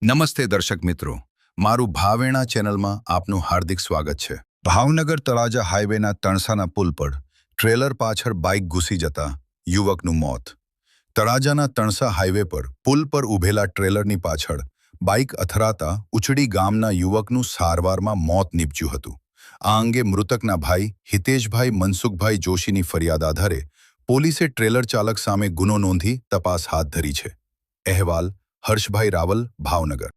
નમસ્તે દર્શક મિત્રો, મારું ભાવેણા ચેનલમાં આપનું હાર્દિક સ્વાગત છે। ભાવનગર તળાજા હાઈવેના તણસાના પુલ પર ટ્રેલર પાછળ બાઇક ઘૂસી જતા યુવકનું મોત। તળાજાના તણસા હાઈવે પર પુલ પર ઊભેલા ટ્રેલરની પાછળ બાઇક અથડાતા ઉચડી ગામના યુવકનું સારવારમાં મોત નીપજ્યું હતું। આ અંગે મૃતકના ભાઈ હિતેશભાઈ મનસુખભાઈ જોશીની ફરિયાદ આધારે પોલીસે ટ્રેલર ચાલક સામે ગુનો નોંધી તપાસ હાથ ધરી છે। અહેવાલ હર્ષભાઈ રાવલ, ભાવનગર।